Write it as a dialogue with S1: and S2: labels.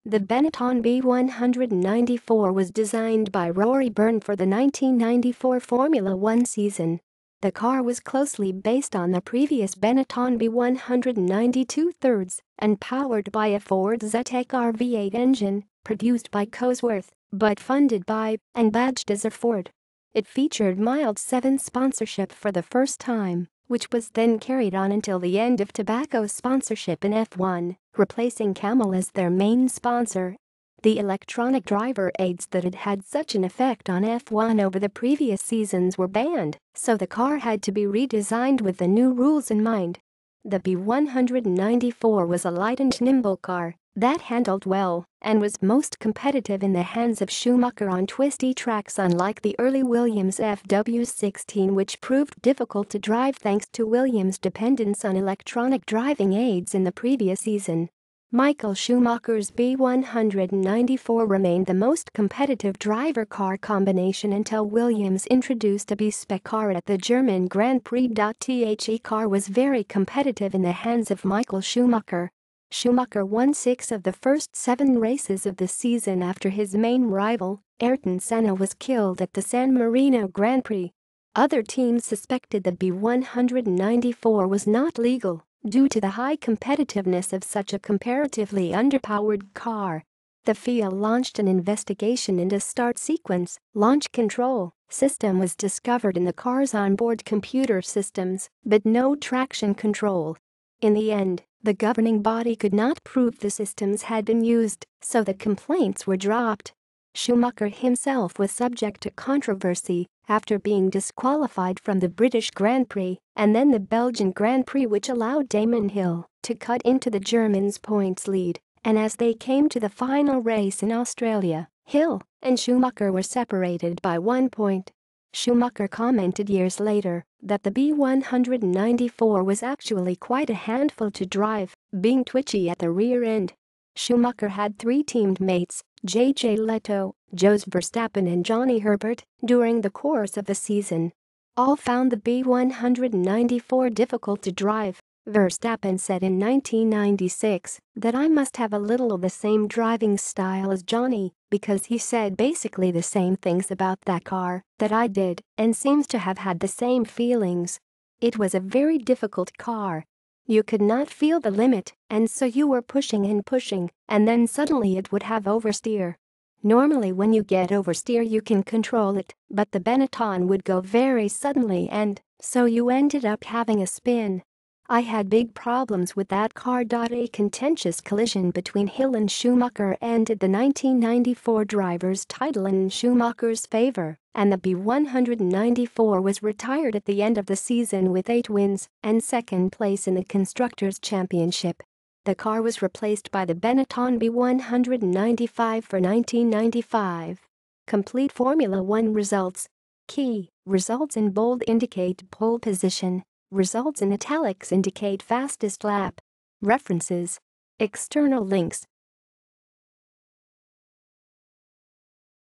S1: The Benetton B194 was designed by Rory Byrne for the 1994 Formula One season. The car was closely based on the previous Benetton B192 and powered by a Ford ZX-R V8 engine, produced by Cosworth, but funded by and badged as a Ford. It featured mild 7 sponsorship for the first time, which was then carried on until the end of tobacco sponsorship in F1, replacing Camel as their main sponsor. The electronic driver aids that had had such an effect on F1 over the previous seasons were banned, so the car had to be redesigned with the new rules in mind. The B194 was a light and nimble car that handled well and was most competitive in the hands of Schumacher on twisty tracks, unlike the early Williams FW16, which proved difficult to drive thanks to Williams' dependence on electronic driving aids in the previous season. Michael Schumacher's B194 remained the most competitive driver-car combination until Williams introduced a B-spec car at the German Grand Prix. The car was very competitive in the hands of Michael Schumacher. Schumacher won 6 of the first 7 races of the season after his main rival, Ayrton Senna, was killed at the San Marino Grand Prix. Other teams suspected the B194 was not legal due to the high competitiveness of such a comparatively underpowered car. The FIA launched an investigation into start sequence, launch control system was discovered in the car's onboard computer systems, but no traction control. In the end, the governing body could not prove the systems had been used, so the complaints were dropped. Schumacher himself was subject to controversy after being disqualified from the British Grand Prix and then the Belgian Grand Prix, which allowed Damon Hill to cut into the Germans' points lead, and as they came to the final race in Australia, Hill and Schumacher were separated by 1 point. Schumacher commented years later that the B194 was actually quite a handful to drive, being twitchy at the rear end. Schumacher had 3 teamed mates, J.J. Lehto, Jos Verstappen and Johnny Herbert, during the course of the season. All found the B194 difficult to drive. Verstappen said in 1996 that I must have a little of the same driving style as Johnny, because he said basically the same things about that car that I did and seems to have had the same feelings. It was a very difficult car. You could not feel the limit, and so you were pushing, and then suddenly it would have oversteer. Normally when you get oversteer you can control it, but the Benetton would go very suddenly and so you ended up having a spin. I had big problems with that car. A contentious collision between Hill and Schumacher ended the 1994 drivers' title in Schumacher's favor, and the B194 was retired at the end of the season with 8 wins and second place in the Constructors Championship. The car was replaced by the Benetton B195 for 1995. Complete Formula One results. Key results in bold indicate pole position. Results in italics indicate fastest lap. References. External links.